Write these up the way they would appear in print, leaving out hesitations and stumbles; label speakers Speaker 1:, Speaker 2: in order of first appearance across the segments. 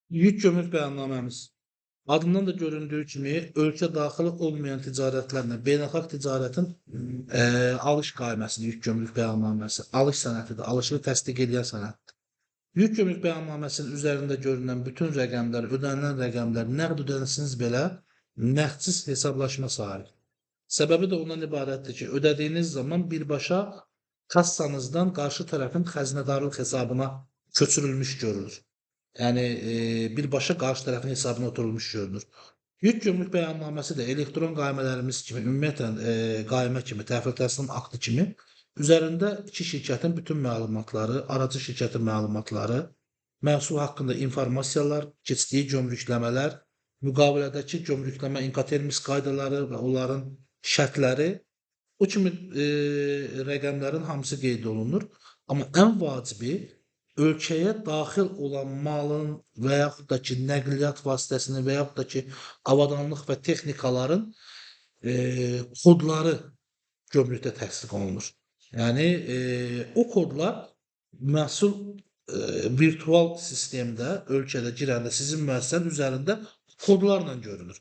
Speaker 1: Yük gömrük bəyannaməmiz adından da göründüyü kimi ölkə daxili olmayan ticarətlərlə beynəlxalq ticarətin alış qayməsini yük gömrük bəyannaməsi, alış sənədidir, alışı təsdiq edən sənəddir. Yük gömrük bəyannaməsinin üzərində görünən bütün rəqəmlər, ödənilən rəqəmlər nəqd ödənsiniz belə nəqdsiz hesablaşma sahib. Səbəbi də ondan ibarətdir ki, ödədiyiniz zaman birbaşa kassanızdan qarşı tərəfin xəzinədarlıq hesabına köçürülmüş görülür. Yəni birbaşa qarşı tərəfin hesabına oturulmuş görünür. Yük gömrük bəyannaməsi də elektron qaymələrimiz kimi, ümumiyyətlə qaymə kimi, təhvil təslim aktı kimi üzərində iki şirkətin bütün məlumatları, aracı şirkətin məlumatları, məhsul haqqında informasiyalar, keçdiyi gömrükləmələr, müqavilədəki gömrükləmə inkoterms qaydaları və onların şərtləri, o kimi rəqəmlərin hamısı qeyd olunur. Amma ən vacibi ölkəyə daxil olan malın və yaxud da ki, nəqliyyat vasitəsinin və yaxud da ki, avadanlıq və texnikaların kodları gömrükdə təsdiq olunur. Yəni o kodlar məhsul virtual sistemdə, ölkədə girəndə sizin müəssisənin üzərində kodlarla görünür.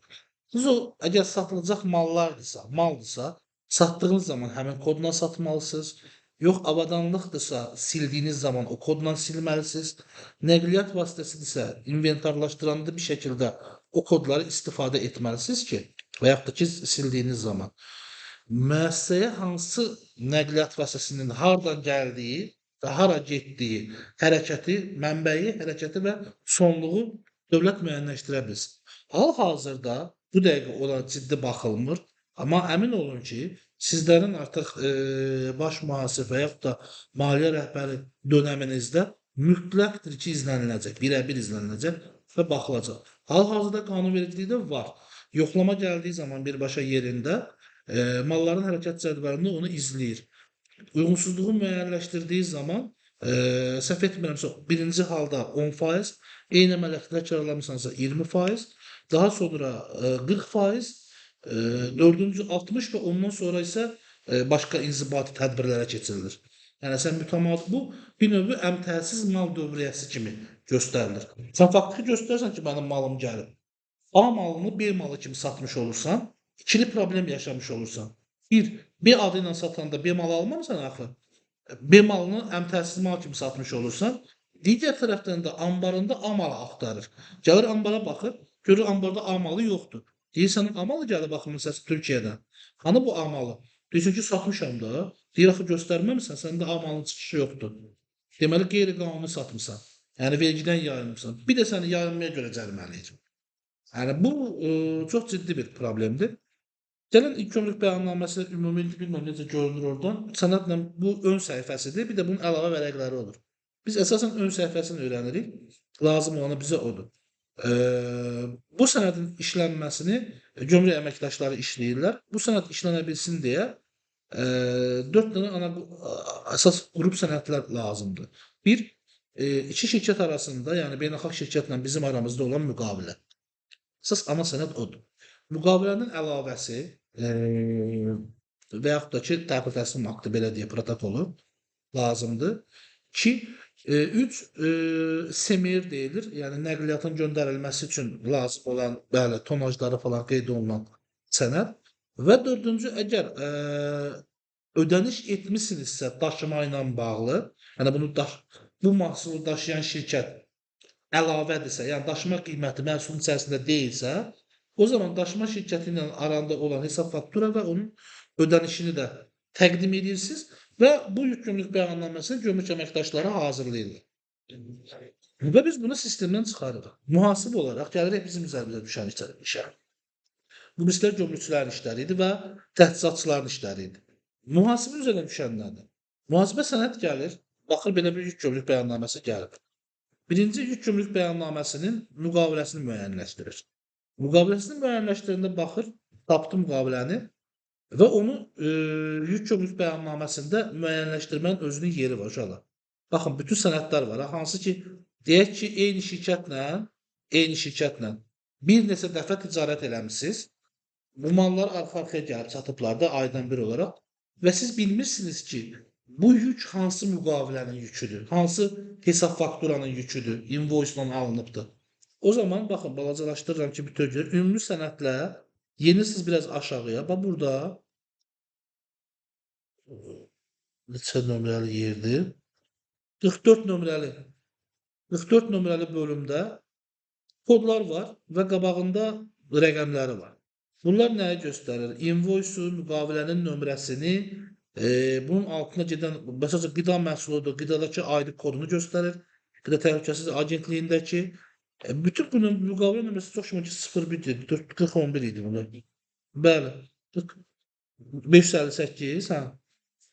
Speaker 1: Siz o əgər satılacaq maldırsa, satdığınız zaman həmin kodla satmalısınız. Yox, avadanlıqdırsa, sildiyiniz zaman o kodla silməlisiniz. Nəqliyyat vasitəsidirsə, inventarlaşdıranda bir şəkildə o kodları istifadə etməlisiniz ki, və yaxud da ki, sildiyiniz zaman müəssisəyə hansı nəqliyyat vasitəsinin hardan gəldiyi və hara getdiyi hərəkəti, mənbəyi, hərəkəti və sonluğu dövlət müəyyənləşdirə bilsin. Hal-hazırda bu dəqiqə ona ciddi baxılmır, amma əmin olun ki, sizlərin artıq baş mühasib və yaxud da maliyyə rəhbəri dönəminizdə mütləqdir ki, izləniləcək, birə-bir izləniləcək və baxılacaq. Hal-hazırda qanunvericilikdə var. Yoxlama gəldiyi zaman birbaşa yerində malların hərəkət cədvəlində onu izləyir. Uyğunsuzluğu müəyyənləşdirdiyi zaman səhv etmirəmsə, birinci halda 10%, eyni əməliyyatı təkrarlamısansa 20%, daha sonra 40%, dördüncü 60 və ondan sonra isə başqa inzibati tədbirlərə keçirilir. Yəni sən mütəmadi bu bir növ əmtəhsiz mal dövriyyəsi kimi göstərilir. Sən faktiki göstərirsən ki, mənim malım gəlib. A malını B malı kimi satmış olursan, ikili problem yaşamış olursan. B adı ilə satanda B malı almamısan axı. B malını əmtəhsiz mal kimi satmış olursan, digər tərəfdən də ambarında A malı axtarır. Gəlir ambara baxır, görür ambarda A malı yoxdur. Deyirsən, A malı gəlib baxmısan Türkiyədən. Hani bu A malı? Deyirsən ki, satmışam da. Deyir, axı göstərməmisən, səndə A malının çıxışı yoxdur. Deməli, qeyri-qanuni satmışsan. Yəni, vergidən yayınmışsan. Bir də səni yayınmaya görə cərimələyir. Yəni, bu çox ciddi bir problemdir. Gəlin, ilk gömrük bəyannaməsi ümumi bilməm necə görünür oradan. Sənədlə bu ön səhifəsidir, bir də bunun əlavə vərəqləri olur. Biz əsasən ön səhifəsini öyrənirik. Lazım olanı bizə odur. Bu sənədin işlənməsini gömrük əməkdaşları işləyirlər. Bu sənəd işlənə bilsin deyə 4 dənə ana əsas qrup sənədlər lazımdır. Bir, iki şirkət arasında, yəni beynəlxalq şirkətlə bizim aramızda olan müqavilə. Əsas ana sənəd odur. Müqavilənin əlavəsi və yaxud da ki, təhvil təslim aktı, belə deyə, protokolu lazımdır ki, 3 SMR deyilir, yəni nəqliyyatın göndərilməsi üçün lazım olan bəli, tonajları falan qeyd olunan sənəd və 4-cü, əgər ödəniş etmisinizsə daşıma ilə bağlı, yəni bu məhsulu daşıyan şirkət əlavədirsə, yəni daşıma qiyməti məhsulun içərisində deyilsə, o zaman daşıma şirkəti ilə aranda olan hesab faktura və onun ödənişini də təqdim edirsiniz və bu yük gömrük bəyannaməsini gömrük əməkdaşları hazırlayırlar. Və biz bunu sistemdən çıxarırıq. Mühasib olaraq gəlirik bizim üzərimizə düşən işə. Bu bizlər gömrükçülərin işləri idi və təchizatçıların işləri idi. Mühasibə üzərinə düşənlərdir. Mühasibə sənəd gəlir, baxır belə bir yük gömrük bəyannaməsi gəlib. Birinci yük gömrük bəyannaməsinin müqaviləsini müəyyənləşdirir. Müqaviləsini müəyyənləşdirəndə baxır, tapdı müqaviləni və onu yük gömrük bəyannaməsində müəyyənləşdirmənin özünün yeri var uşaqlar. Baxın, bütün sənədlər var. Hansı ki, deyək ki, eyni şirkətlə bir neçə dəfə ticarət eləmişsiniz. Bu mallar arxa-arxaya gəlib çatıblar da aydın bir olaraq və siz bilmirsiniz ki, bu yük hansı müqavilənin yüküdür? Hansı hesab fakturanın yüküdür? Invoice-la alınıbdır. O zaman baxın, balacalaşdırıram ki, bütöv ümumi sənədlə yenisiz biraz aşağıya. Bax burada neçə nömrəli yerdir? 44 nömrəli 44 nömrəli bölümdə kodlar var və qabağında rəqəmləri var. Bunlar nəyi göstərir? Invoice-un, müqavilənin nömrəsini, bunun altına gedən, məsələn, qida məhsuludur, qidadakı aidlik kodunu göstərir. Qida təhlükəsizlik agentliyindəki. Bütün bunun müqavilə nömrəsi çox şübhə ki, 01 idi, 4011 idi bunlar. Bəli, 558, hə.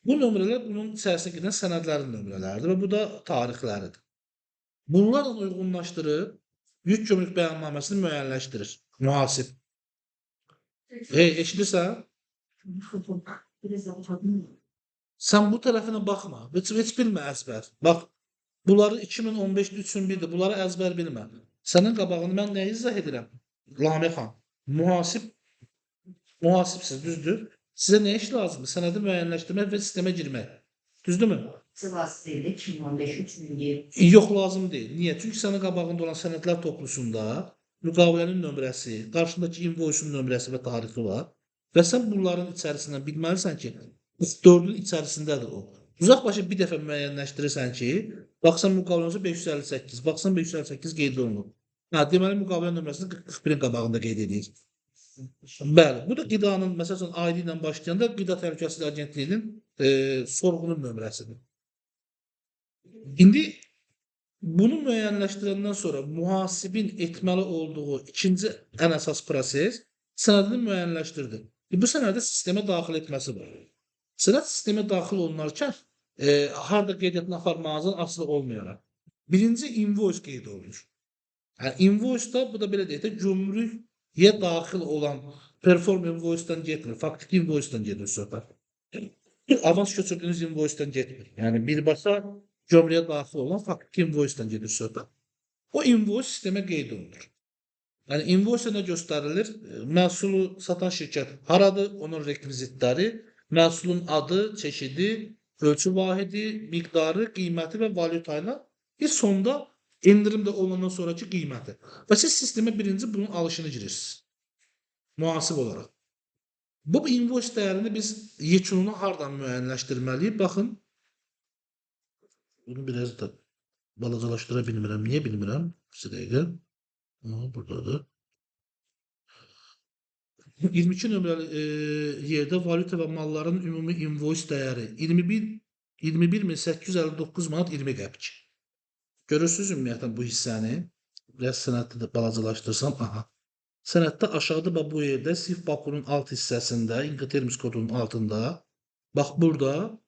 Speaker 1: Bu nömrələr bunun içərisinə gedən sənədlərin nömrələridir və bu da tarixləridir. Bunlarla uyğunlaşdırıb yük gömrük bəyannaməsini müəyyənləşdirir mühasib. Eşidirsən? Sən bu tərəfinə baxma. Heç bilmə əzbər. Bax, bunları 2015-də 301-dir. Bunları əzbər bilmə. Sənin qabağını mən nəyi izah edirəm? Lamiq xan, mühasibsiz, düzdür? Sizə nə iş lazımdır? Sənədi müəyyənləşdirmək və sistemə girmək. Düzdürmü?
Speaker 2: Sivas'taydı 2015-2020.
Speaker 1: Yox, lazım deyil. Niyə? Çünki sənin qabağında olan sənədlər toplusunda müqavilənin nömrəsi, qarşındakı invoice-un nömrəsi və tarixi var. Və sən bunların içərisindən bilməlisən ki, 44-ün içərisindədir o. Uzaq başı bir dəfə müəyyənləşdirirsən ki, baxsan müqavilənin 558, baxsan 558 qeyd olunub. Deməli, müqavilə nömrəsini 41-in qabağında qeyd edir. Bəli, bu da qidanın, məsələn, ID ilə başlayanda Qida Təhlükəsizlik Agentliyinin sorğunun nömrəsidir. İndi bunu müəyyənləşdirəndən sonra mühasibin etməli olduğu ikinci ən əsas proses sənədini müəyyənləşdirdi. Bu sənədi sistemə daxil etməsi var. Sənəd sistemə daxil olunarkən harda qeydiyyatını aparmağınızdan asılı olmayaraq. Birinci invoice qeyd olunur. Yəni, invoice-da, bu da belə deyək də, gömrüyə daxil olan perform invoice-dan getmir, faktik invoice-dan gedir söhbət. Avans köçürdüyünüz invoice-dan getmir. Yəni, birbaşa gömrüyə daxil olan faktik invoice-dan gedir söhbət. O invoice sistemə qeyd olunur. Yəni, invoice nə göstərilir? Məhsulu satan şirkət haradır? Onun rekvizitləri, məhsulun adı, çeşidi, ölçü vahidi, miqdarı, qiyməti və valyuta ilə bir sonda endirimdə olunandan sonraki qiyməti. Və siz sistemə birinci bunun alışını girirsiniz. Mühasib olaraq. Bu invoice dəyərini biz yekununu hardan müəyyənləşdirməliyik? Baxın. Bunu biraz da balacalaşdıra bilmirəm. Niyə bilmirəm? Bir dəqiqə. Buradadır. 22 nömrəli yerdə valyuta və malların ümumi invoice dəyəri 21.859 manat 20 qəpik. Görürsünüz ümumiyyətlə bu hissəni. Biraz sənəddə də balacalaşdırsam. Aha. Sənəddə aşağıda bu yerdə sif bakunun alt hissəsində, Incoterms kodunun altında, bax burada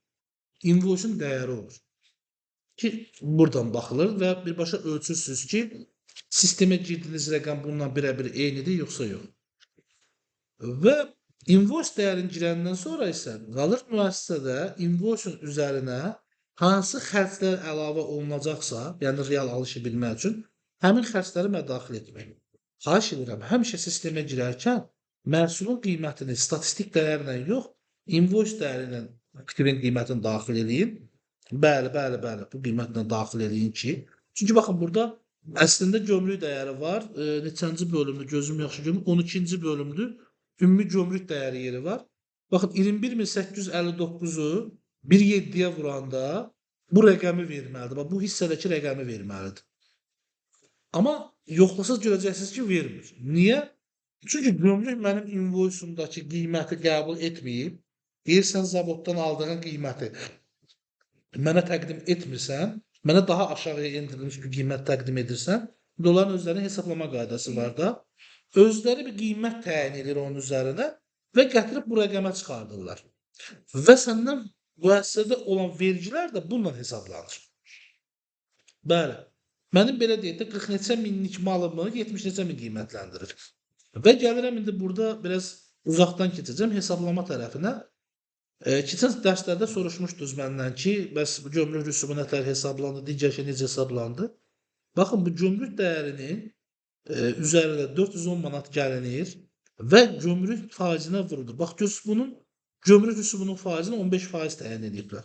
Speaker 1: invoice-un dəyəri olur. Ki, buradan baxılır və birbaşa ölçürsünüz ki, sistemə girdiyiniz rəqəm bununla birə-bir eynidir, yoxsa yox. Və invoice dəyərini girəndən sonra isə qalır müəssisədə invoice-un üzərinə hansı xərclər əlavə olunacaqsa, yəni real alışı bilmək üçün, həmin xərcləri daxil etmək. Xahiş edirəm, həmişə sistemə girərkən məhsulun qiymətini statistik dəyərlə yox, invoice dəyəri ilə aktivin qiymətini daxil edin. Bəli, bu qiymətlə daxil edin ki, çünki baxın, burada əslində gömrük dəyəri var. Neçənci bölümdür, gözüm yaxşı görmür, 12-ci bölümdür. Ümumi gömrük dəyəri yeri var. Baxın, 21.859-u 1.7-yə vuranda bu rəqəmi verməlidir. Bu hissədəki rəqəmi verməlidir. Amma yoxlasaz görəcəksiniz ki, vermir. Niyə? Çünki gömrük mənim invoice-umdakı qiyməti qəbul etməyib, deyirsən zavoddan aldığın qiyməti mənə təqdim etmirsən, mənə daha aşağıya endirilmiş bir qiymət təqdim edirsən, onların özlərinin hesablama qaydası var da, özləri bir qiymət təyin edir onun üzərinə və gətirib bu rəqəmə çıxardırlar. Və səndən müəssisədə olan vergilər də bununla hesablanır. Bəli. Mənim belə deyək də 40 neçə minlik malımı 70 neçə min qiymətləndirir. Və gəlirəm indi burada biraz uzaqdan keçəcəm hesablama tərəfinə. Keçən dərslərdə soruşmuşdunuz məndən ki, bəs gömrük rüsumu nətər hesablandı, digər şey necə hesablandı? Baxın, bu gömrük dəyərinin üzərində 410 manat gəlinir və gömrük faizinə vurulur. Bax, bunun gömrük rüsumunun faizini 15% təyin ediblər.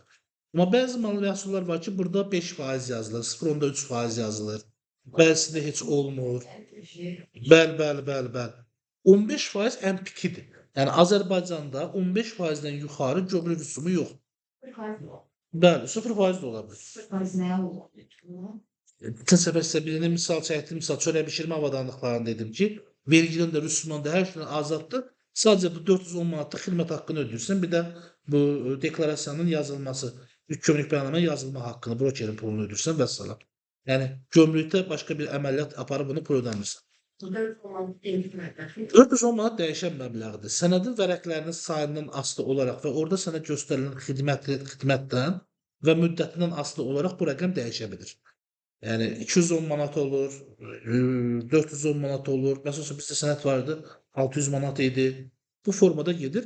Speaker 1: Amma bəzi mal məhsullar var ki, burada 5% yazılır, 0,3% yazılır. Bəzisində heç olmur. Bəli. 15% ən pikidir. Yəni Azərbaycanda 15%-dən yuxarı gömrük rüsumu yoxdur. Bəli, 0% də ola bilər.
Speaker 2: Nə olur?
Speaker 1: Bütün səfər sizə birini misal çəkdim. Misal çörək bişirmə avadanlıqlarını dedim ki, vergiden də, rüsumdan da hər şeydən azaddır. Sadəcə bu 410 manatlıq xidmət haqqını ödəyirsən. Bir də bu deklarasiyanın yazılması, yük gömrük bəyannamə yazılma haqqını, brokerin pulunu ödəyirsən və salam. Yəni gömrükdə başqa bir əməliyyat aparıb bunu pul ödəmirsən. 410 manat dəyişən məbləğdir. Sənədin vərəqlərinin sayından asılı olaraq və orada sənə göstərilən xidmətdən və müddətindən asılı olaraq bu rəqəm dəyişə bilir. Yəni 210 manat olur, 410 manat olur. Məsələn bizdə sənəd vardı, 600 manat idi. Bu formada gedir.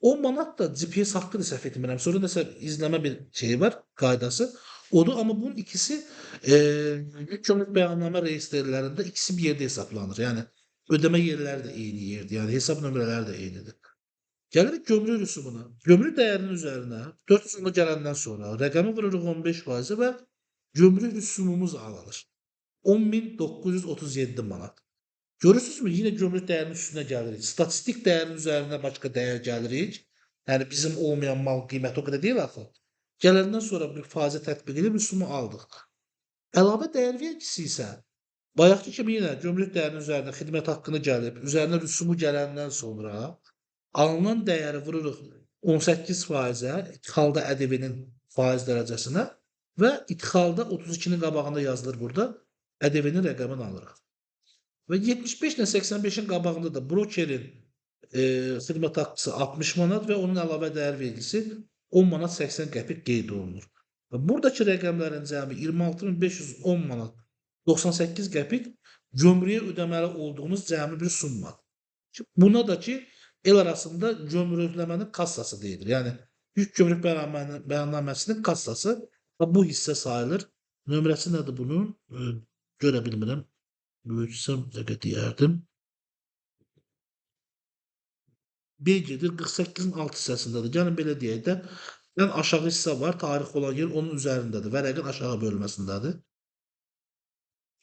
Speaker 1: 10 manat da GPS haqqıdır səhv etmirəm. Sonra nəsə izləmə bir şeyi var, qaydası. Odur, amma bunun ikisi yük gömrük bəyannamə reyestrlərində ikisi bir yerdə hesablanır. Yəni ödəmə yerləri də eyni yerdir. Yəni hesab nömrələri də eynidir. Gəlirik gömrük rüsumuna. Gömrük dəyərinin üzərinə 410 gələndən sonra rəqəmi vururuq 15% və gömrük rüsumumuz alınır. 10.937 manat. Görürsünüzmü? Yine gömrük dəyərinin üstünə gəlirik. Statistik dəyərin üzərinə başqa dəyər gəlirik. Yəni bizim olmayan mal qiyməti o qədər deyil axı. Gələndən sonra bir fazə tətbiq edib rüsumu aldıq. Əlavə dəyər vergisi isə bayaqki kimi yenə gömrük dəyərinin üzərinə xidmət haqqını gəlib, üzərinə rüsumu gələndən sonra alınan dəyəri vururuq 18%-ə, idxalda ƏDV-nin faiz dərəcəsinə və idxalda 32-nin qabağında yazılır burada, ƏDV-nin rəqəmini alırıq. Və 75 ilə 85-in qabağında da brokerin xidmət haqqısı 60 manat və onun əlavə dəyər vergisi 10 manat 80 qəpik qeyd olunur. Və buradakı rəqəmlərin cəmi 26.510 manat 98 qəpik gömrüyə ödəməli olduğumuz cəmi bir summadır. Buna da ki, el arasında gömrükləmənin kassası deyilir. Yəni yük gömrük bəyannaməsinin kassası və bu hissə sayılır. Nömrəsi nədir bunun? Görə bilmirəm. Böyütsəm dəqiq deyərdim. B gedir 48-in alt hissəsindədir. Gəlin belə deyək də, ən aşağı hissə var, tarix olan yer onun üzərindədir. Vərəqin aşağı bölməsindədir.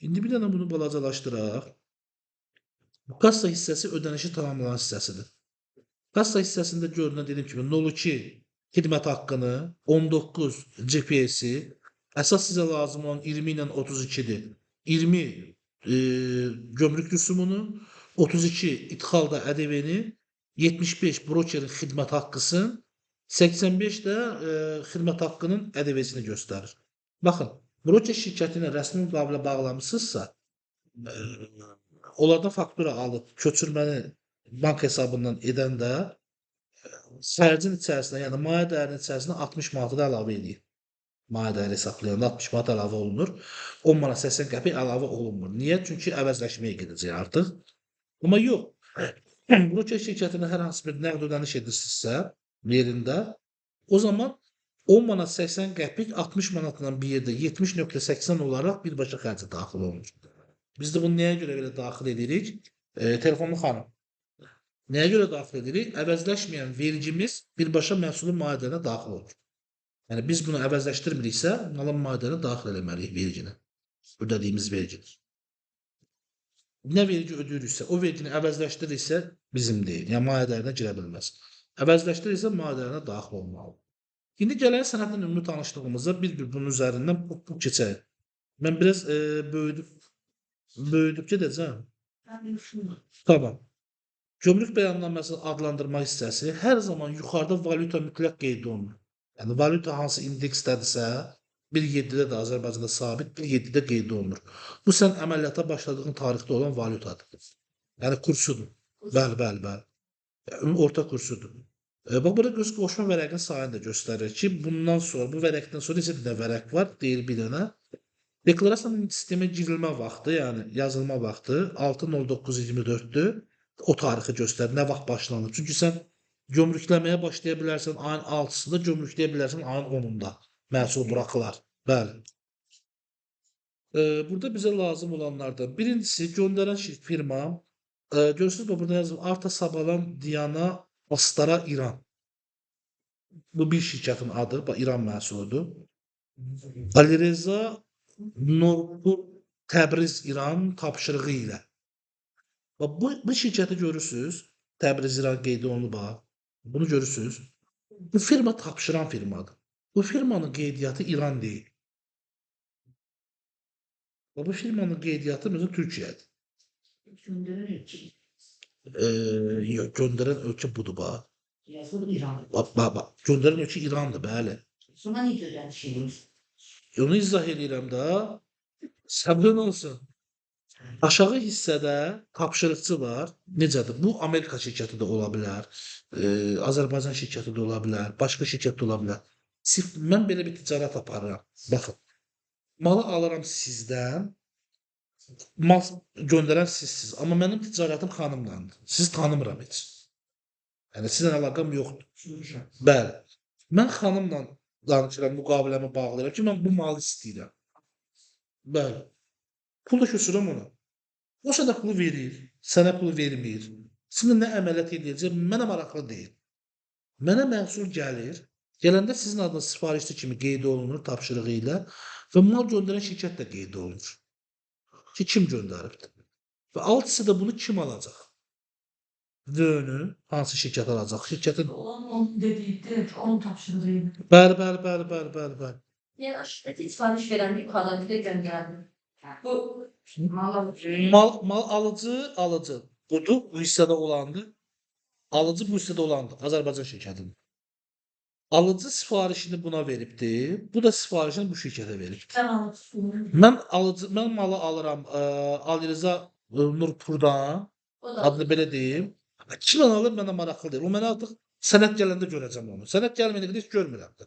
Speaker 1: İndi bir dənə bunu balacalaşdıraq. Bu kassa hissəsi ödənişi tamamlanan hissəsidir. Kassa hissəsində görünən dediyim kimi 02 xidmət haqqını, 19 GPS-i, əsas sizə lazım olan 20 ilə 32-dir. 20 gömrük rüsumunu, 32 idxalda ƏDV-ni, 75 brokerin xidmət haqqısın, 85 də xidmət haqqının ƏDV-sini göstərir. Baxın, broker şirkəti ilə rəsmi müqavilə bağlamısınızsa, onlardan faktura alıb köçürməni bank hesabından edəndə xərcin içərisinə, yəni mayə dəyərinin içərisinə 60 manatı da əlavə edir. Mayə dəyəri hesablayanda 60 manat əlavə olunur. 10 manat 80 qəpik əlavə olunmur. Niyə? Çünki əvəzləşməyə gedəcək artıq. Amma yox. Broker şirkətinə hər hansı bir nəqd ödəniş edirsinizsə yerində, o zaman 10 manat 80 qəpik 60 manatla bir yerdə 70.80 olaraq birbaşa xərcə daxil olunur. Biz də bunu nəyə görə belə daxil edirik? Telefonlu xanım. Nəyə görə daxil edirik? Əvəzləşməyən vergimiz birbaşa məhsulun maddəsinə daxil olur. Yəni biz bunu əvəzləşdirmiriksə, malın maddəsinə daxil eləməliyik vergini. Ödədiyimiz vergini. Nə vergi ödəyiriksə, o vergini əvəzləşdiririksə bizim deyil. Yəni maddəsinə girə bilməz. Əvəzləşdiririksə maddəsinə daxil olmalı. İndi gələk sənədlə ümumi tanışdığımızda bir bunun üzərindən bu keçək. Mən biraz böyüdüb gedəcəm. Tamam. Gömrük bəyannaməsinin adlandırma hissəsi hər zaman yuxarıda valyuta mütləq qeyd olunur. Yəni valyuta hansı indeksdədirsə, 1.7-də də Azərbaycanda sabit, 1.7-də qeyd olunur. Bu sən əməliyyata başladığın tarixdə olan valyutadır. Yəni kursudur. Bəli. Orta kursudur. Bax, burada göz qoşma vərəqin sayını da göstərir ki, bundan sonra, bu vərəqdən sonra neçə dənə vərəq var, deyir bir dənə. Deklarasiyanın sistemə girilmə vaxtı, yəni yazılma vaxtı 6.09.24-dür. O tarixi göstərir, nə vaxt başlanır. Çünki sən gömrükləməyə başlaya bilərsən ayın 6-sında, gömrükləyə bilərsən ayın 10-unda. Məhsul buraxılar. Bəli. Burada bizə lazım olanlardan birincisi göndərən firma, görürsünüz burada yazılır, Arta Sabalan Diyana Astara İran. Bu bir şirkətin adı, bax İran məhsuludur. Alireza Norpur Təbriz İran tapşırığı ilə. Bax bu şirkəti görürsüz. Təbriz İran qeyd olunub bax. Bunu görürsüz. Bu firma tapşıran firmadır. Bu firmanın qeydiyyatı İran deyil. Bax bu firmanın qeydiyyatı məsələn Türkiyədir.
Speaker 2: Gönderilir ki.
Speaker 1: Yox, göndərən ölkə budur bax.
Speaker 2: Yazılı İran.
Speaker 1: Bax, göndərən ölkə İrandır, bəli.
Speaker 2: Sonra ne gören şey?
Speaker 1: Onu izah edirəm də. Səbrin olsun. Aşağı hissədə tapşırıqçı var. Necədir? Bu Amerika şirkəti də ola bilər. Azərbaycan şirkəti də ola bilər. Başqa şirkət də ola bilər. Mən belə bir ticarət aparıram. Baxın. Malı alıram sizdən. Mal göndərən sizsiz. Amma mənim ticarətim xanımlandır. Sizi tanımıram heç. Yəni sizlə əlaqəm yoxdur. Bəli. Mən xanımla danışıram, müqaviləmi bağlayıram ki, mən bu malı istəyirəm. Bəli. Pul da köçürəm ona. O sənə pulu verir, sənə pulu vermir. Sizinlə nə əməliyyat edəcək, mənə maraqlı deyil. Mənə məhsul gəlir, gələndə sizin adınız sifarişli kimi qeyd olunur tapşırığı ilə və mal göndərən şirkət də qeyd olunur. Ki, kim göndəribdir? Və alt hissədə bunu kim alacaq? Dönü hansı şirkət alacaq? Şirkətin...
Speaker 2: Onun dediydi, onun tapşırığıydı.
Speaker 1: Bəli.
Speaker 3: Yani aşırı sipariş veren bir kadın bir de gönderdi. Bu
Speaker 1: Mal alıcı budur, bu hissədə olandır. Alıcı bu hissədə olandır, Azərbaycan şirkətidir. Alıcı sifarişini buna veribdir, bu da sifarişini bu şirkətə veribdir.
Speaker 2: Sen alırsın.
Speaker 1: Mən malı alıram Alireza Nurpurdan,
Speaker 3: o da
Speaker 1: adını belə deyim. Kimlə alır mənə maraqlı deyil. O mənə artıq sənət gələndə görəcəm onu. Sənət gəlməyənə qədər heç görmürəm də.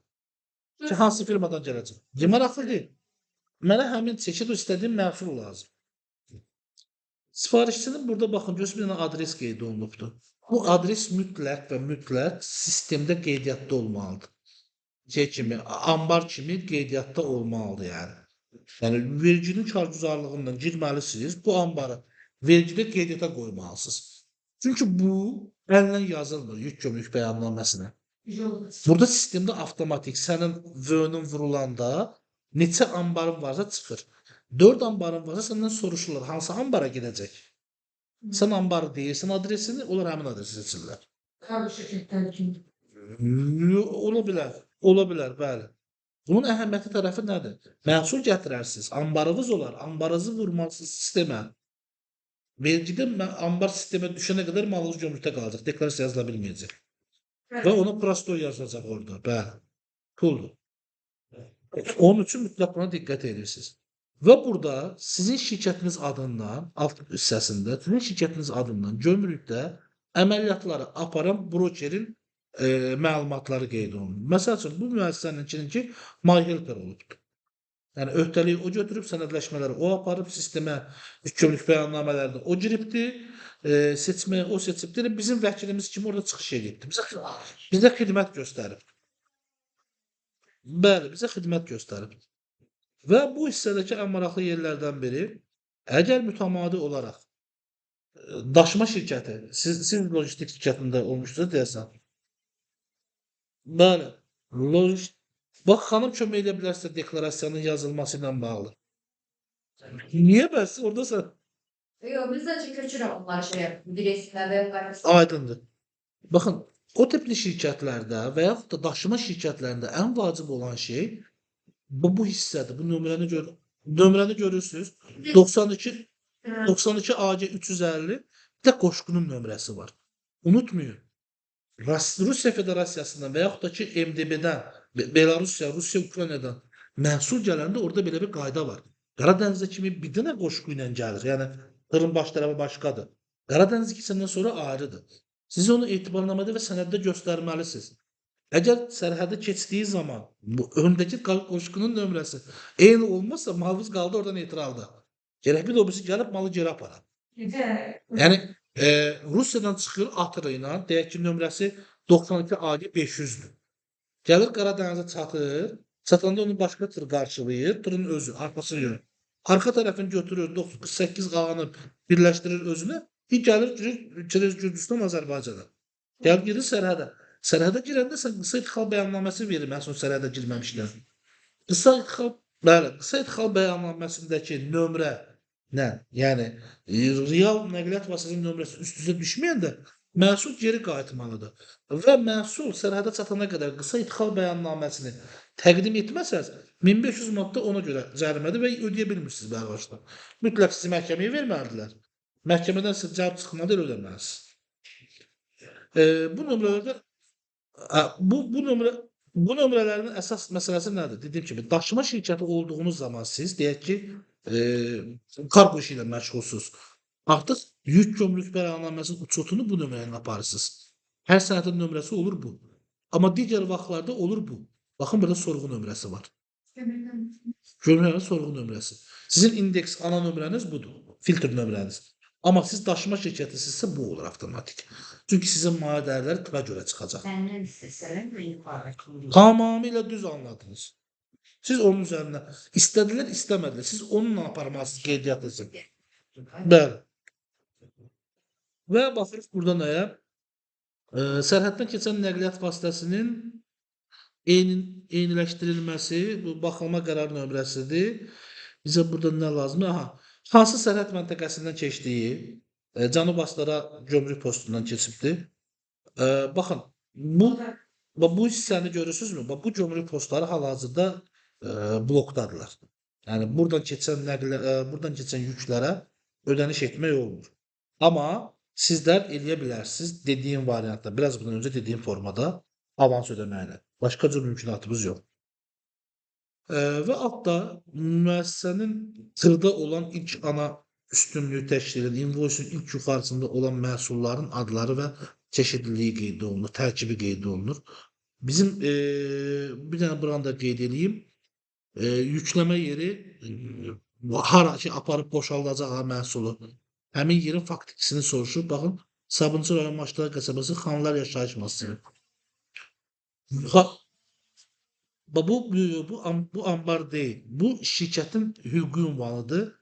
Speaker 1: Ki, hansı firmadan gələcəm. Maraqlı deyil. Mənə həmin çeşid istədiyim məhsul lazım. Sifarişçinin burada baxın, görürsünüz bir dənə adres qeyd olunubdur. Bu adres mütləq sistemdə qeydiyyatda olmalıdır. Ambar kimi qeydiyyatda olmalıdır yəni. Yəni verginin kargüzarlığından girməlisiniz, bu ambarı vergidə qeydiyyata qoymalısınız. Çünki bu əllə yazılmır yük gömrük bəyannaməsinə. Burada sistemdə avtomatik sənin vönün vurulanda neçə ambarın varsa çıxır. 4 ambarın varsa səndən soruşurlar, hansı ambara gedəcək? Sən ambarı deyirsən adresini, onlar həmin adresi seçirlər.
Speaker 2: Kargo şirketler kim?
Speaker 1: Ola bilər, bəli. Bunun əhəmiyyətli tərəfi nədir? Məhsul gətirərsiniz, ambarınız olar, ambarınızı vurmalısınız sistemə. Vergidə ambar sistemə düşənə qədər malınız gömrükdə qalacaq, deklarasiya yazıla bilməyəcək. Və ona prostoy yazılacaq orada, bəli. Puldur. Onun üçün mütləq buna diqqət edirsiniz. Və burada sizin şirkətiniz adından, alt hissəsində, sizin şirkətiniz adından gömrükdə əməliyyatları aparan brokerin məlumatları qeyd olunur. Məsəl üçün, bu müəssisəninki MyHelper olubdur. Yəni, öhdəliyi o götürüb, sənədləşmələri o aparıb, sistemə gömrük bəyannamələrini o giribdir, seçməyə o seçibdir, bizim vəkilimiz kimi orada çıxış edibdir. Bizə xidmət göstərib. Bəli, bizə xidmət göstərib. Və bu hissədəki ən maraqlı yerlərdən biri, əgər mütəmadi olaraq daşıma şirkəti, siz lojistik şirkətində olmuşsunuz deyəsən. Bəli, bax, xanım kömək edə bilərsə deklarasiyanın yazılması ilə bağlı. Niyə bəs? Orada sən...
Speaker 3: Yok biz de köçürüm onlar bir resimler ve karası.
Speaker 1: Aydındır. Baxın, o tipli şirkətlərdə və yaxud da daşıma şirkətlərində ən vacib olan şey bu hissədir. Bu nömrəni görürsünüz. 92 AC 350 bir də qoşqunun nömrəsi var. Unutmayın. Rusiya Federasiyasından və yaxud da ki MDB-dən, Belarusiya, Rusiya, Ukraynadan məhsul gələndə orada belə bir qayda var. Qaradənizdə kimi bir dənə qoşqu ilə gəlir. Yəni, tırın baş tərəfi başqadır. Qaradəniz keçəndən sonra ayrıdır. Siz onu etibarnamədə və sənəddə göstərməlisiniz. Əgər sərhədi keçdiyi zaman bu öndəki qoşqunun nömrəsi eyni olmazsa malınız qaldı oradan etirazda. Gərək bir də o birisi gəlib malı geri aparar. Yəni Rusiyadan çıxır atırı ilə, deyək ki nömrəsi 92 AG 500-dür. Gəlir Qaradənizə çatır, çatanda onu başqa tır qarşılayır, tırın özü, arxasını yönür. Arxa tərəfini götürür, 98 qağanı birləşdirir özünə, gəlir Gürcüstan Azərbaycana. Gəlir gedir sərhədə. Sərhədə girəndə sən qısa idxal bəyannaməsi verir, məhsul sərhədə girməmişdən. Qısa idxal, bəli, qısa idxal bəyannaməsindəki nömrə, yəni real nəqliyyat vasitəsinin nömrəsi üst-üzə düşməyəndə məhsul geri qayıtmalıdır. Və məhsul sərhədə çatana qədər qısa idxal bəyannaməsini təqdim etməsəz, 1500 manat da ona görə cərimədir və ödəyə bilmirsiniz bəli başda. Mütləq sizi məhkəməyə verməlidirlər. Məhkəmədən sizə cavab çıxmadan elə ödəməlisiniz. Bu nömrələrdə bu nömrələrin əsas məsələsi nədir? Dediyim kimi, daşıma şirkəti olduğunuz zaman siz deyək ki, kargo işi ilə məşğulsuz. Artıq yük gömrük bəyannaməsinin uçotunu bu nömrə ilə aparırsınız. Hər sənədin nömrəsi olur bu. Amma digər vaxtlarda olur bu. Baxın, burada sorğu nömrəsi var. Gömrənin sorğu nömrəsi. Sizin indeks ana nömrəniz budur. Filtr nömrəniz. Amma siz daşıma şirkətisinizsə bu olur avtomatik. Çünki sizin maliyyə dəyərləri buna görə çıxacaq.
Speaker 2: Səndən istəsələr mən yuxarı.
Speaker 1: Tamamilə düz anladınız. Siz onun üzərinə istədilər, istəmədilər. Siz onunla aparmalısınız qeydiyyatınızı. Bəli. Və baxırıq burada nəyə? Sərhəddən keçən nəqliyyat vasitəsinin eyniləşdirilməsi, bu baxılma qərar nömrəsidir. Bizə burada nə lazımdır? Aha. Hansı sərhəd məntəqəsindən keçdiyi, Cənub Astara gömrük postundan keçibdir. Baxın, bu hissəni görürsünüzmü? Bu gömrük postları hal-hazırda blokdadırlar. Yəni buradan keçən yüklərə ödəniş etmək olmur. Amma sizlər eləyə bilərsiniz dediyim variantda, biraz bundan öncə dediyim formada avans ödəməklə. Başqa cür mümkünatımız yox. Və altda müəssisənin tırda olan ilk ana üstünlüyü təşkil edən invoisin ilk yuxarısında olan məhsulların adları və çeşidliliyi qeyd olunur, tərkibi qeyd olunur. Bizim bir dənə buranda qeyd edeyim. Yükləmə yeri hara ki aparıb boşaldacaq məhsulu. Həmin yerin faktikisini soruşur. Baxın, Sabunçu rayon Maçlar qəsəbəsi Xanlar Yaşayış Masası. Bu ambar deyil. Bu şirkətin hüquqi ünvanıdır.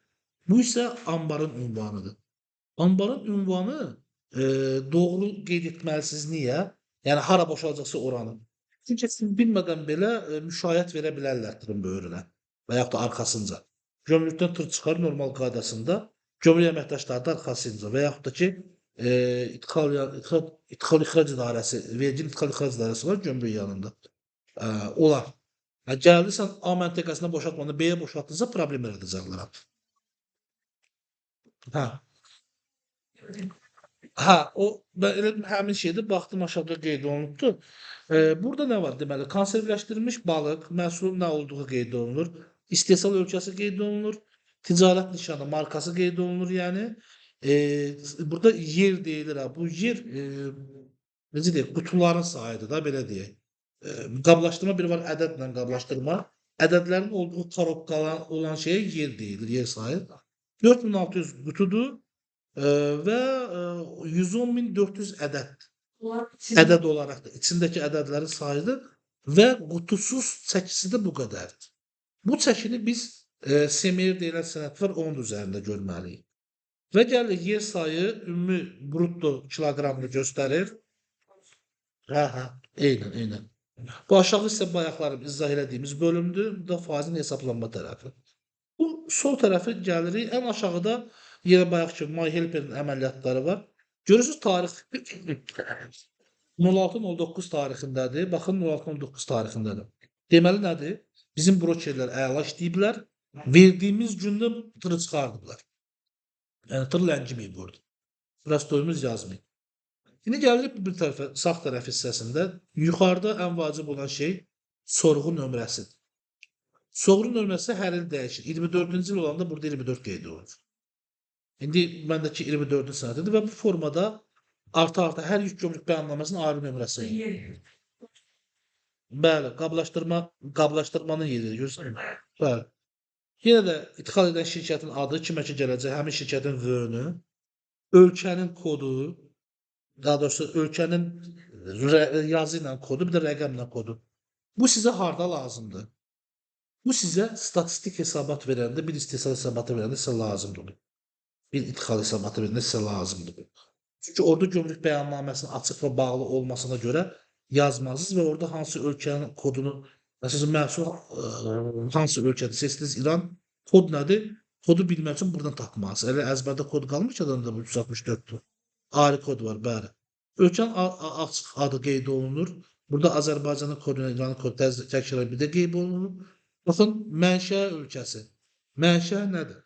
Speaker 1: Bu isə ambarın ünvanıdır. Ambarın ünvanı doğru qeyd etməlisiniz. Niyə? Yəni hara boşalacaqsa oranı. Çünki siz bilmədən belə müşayiət verə bilərlər tırın böyrünə və yaxud da arxasınca. Gömrükdən tır çıxar normal qaydasında, gömrük əməkdaşları da arxasınca və yaxud da ki İdxal-İxrac İdarəsi, vergi İdxal-İxrac İdarəsi var gömrük yanında. Olar. Gəldirsən A məntəqəsinə boşaltmanda B-yə boşaltdınızsa problem yaradacaqlar. Həmin şeydə baxdım aşağıda qeyd olunubdur. Burada nə var? Deməli, konservləşdirilmiş balıq, məhsulun nə olduğu qeyd olunur. İstehsal ölkəsi qeyd olunur. Ticarət nişanı, markası qeyd olunur. Yəni, burada yer deyilir. Bu yer, necə deyək, qutuların sayıdır da, belə deyək. Qablaşdırma biri var, ədədlə qablaşdırma. Ədədlərin olduğu korobkalar olan şeyə yer deyilir, yer sayı. 4600 qutudur və 110.400 ədəd olaraq da içindəki ədədlərin sayıdır və qutusuz çəkisi də bu qədərdir. Bu çəkini biz SMR deyilən sənəd var, onun üzərində görməliyik. Və gəlir yer sayı ümumi brutto kiloqramını göstərir. Eynən. Bu aşağı hissə bayaqlarım izah elədiyimiz bölümdür. Bu da faizin hesablanma tərəfi. Bu sol tərəfi gəlirik. Ən aşağıda yenə bayaq ki, MyHelper'in əməliyyatları var. Görürsünüz tarix 06.09 tarixindədir. Baxın 06.09 tarixindədir. Deməli nədir? Bizim brokerlər əla işləyiblər. Verdiyimiz gündə tırı çıxardıblar. Yəni tır ləngiməyib orada. Rastoyumuz yazmayıb. İndi gəlirik bir tərəfə, sağ tərəf hissəsində. Yuxarıda ən vacib olan şey sorğu nömrəsidir. Sorğu nömrəsi hər il dəyişir. 24-cü il olanda burada 24 qeyd olunur. İndi məndəki 24-cü sənədidir və bu formada artı-artı hər yük gömrük bəyannaməsinin ayrı nömrəsi var. Bəli, qablaşdırmanın yeridir, görürsən? Bəli. Yenə də idxal edən şirkətin adı, kimə ki gələcək, həmin şirkətin vörünü, ölkənin kodu, daha doğrusu ölkənin yazı ilə kodu, bir də rəqəmlə kodu. Bu sizə harda lazımdır? Bu sizə statistik hesabat verəndə, bir istehsal hesabatı verəndə sizə lazımdır. Bir idxal hesabatı verəndə sizə lazımdır. Çünki orada gömrük bəyannaməsinin açıq və bağlı olmasına görə yazmalısınız və orada hansı ölkənin kodunu, məsələn, məhsul hansı ölkədir seçdiniz, İran, kod nədir? Kodu bilmək üçün buradan tapmalısınız. Elə əzbərdə kod qalmır ki, adamda bu 364-dür. Ayrı kod var, bəli. Ölkənin açıq adı qeyd olunur. Burada Azərbaycanın koduna, İranın kodu təkrar bir də qeyd olunur. Baxın, mənşə ölkəsi. Mənşə nədir?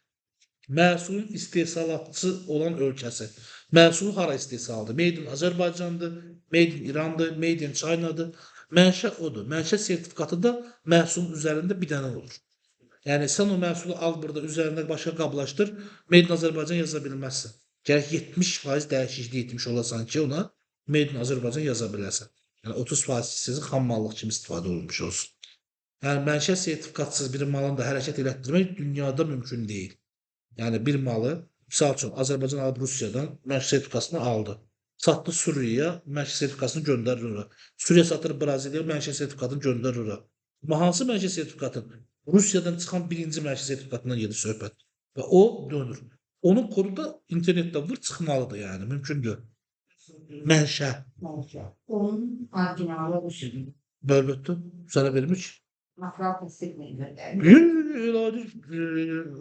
Speaker 1: Məhsulun istehsalatçısı olan ölkəsi. Məhsulu hara istehsaldır? Made in Azərbaycandır, Made in İrandır, Made in Chinadır. Mənşə odur. Mənşə sertifikatı da məhsulun üzərində bir dənə olur. Yəni sən o məhsulu al burada üzərində başqa qablaşdır, Made in Azərbaycan yaza bilməzsən. Gərək 70% dəyişiklik etmiş olasan ki, ona Made in Azərbaycan yaza biləsən. Yəni 30% sizin xam mallıq kimi istifadə olunmuş olsun. Yəni mənşə sertifikatsız bir malın da hərəkət elətdirmək dünyada mümkün deyil. Yəni bir malı, misal üçün Azərbaycan alıb Rusiyadan mənşə sertifikasını aldı. Satdı Suriyaya, mənşə sertifikasını göndərir ora. Suriya satır Braziliyaya, mənşə sertifikatını göndərir ora. Amma hansı mənşə sertifikatı? Rusiyadan çıxan birinci mənşə sertifikatından gedir söhbət. Və o dönür. Onun kodu da internetdə vur çıxmalıdır yəni, mümkündür. Mənşə.
Speaker 2: Onun orijinali bu şekilde.
Speaker 1: Bəlbəttə, sənə vermiş.
Speaker 2: Makral tasdik edilir.
Speaker 1: Eladır,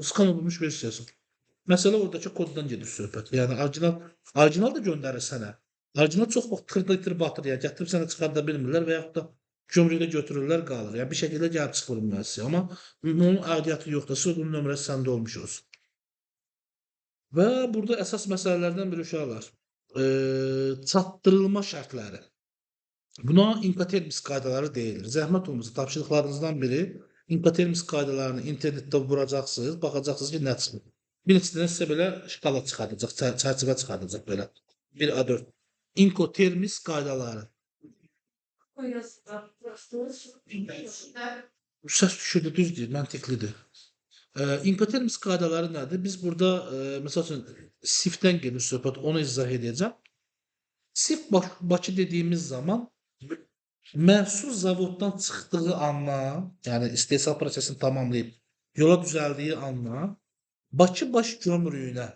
Speaker 1: skan olunmuş versiyası. Məsələ oradakı koddan gedir söhbət. Yəni orijinal da göndərir sənə. Orijinal çox vaxt tırda batır, yəni gətirib sənə çıxarda bilmirlər və yaxud da gömrükdə götürürlər, qalır. Yəni bir şəkildə gəlib çıxır müəssisə. Amma onun aidiyyatı yoxdursa, onun nömrəsi səndə olmuş olsun. Və burada əsas məsələlərdən biri uşaqlar. Çatdırılma şərtləri. Buna Incoterms qaydaları deyilir. Zəhmət olmasa tapşırıqlarınızdan biri Incoterms qaydalarını internetdə vuracaqsınız, baxacaqsınız ki, nə çıxır. Bir neçə dənə sizə belə şkala çıxardacaq, çərçivə çıxardacaq belə. 1A4. Incoterms qaydaları. Səs düşürdü, düzdür, məntiqlidir. Incoterms qaydaları nədir? Biz burada, məsəl üçün, SIF-dən gedir söhbət, onu izah edəcəm. SIF Bakı dediyimiz zaman məhsul zavoddan çıxdığı andan, yəni istehsal prosesini tamamlayıb yola düzəldiyi andan Bakı baş gömrüyünə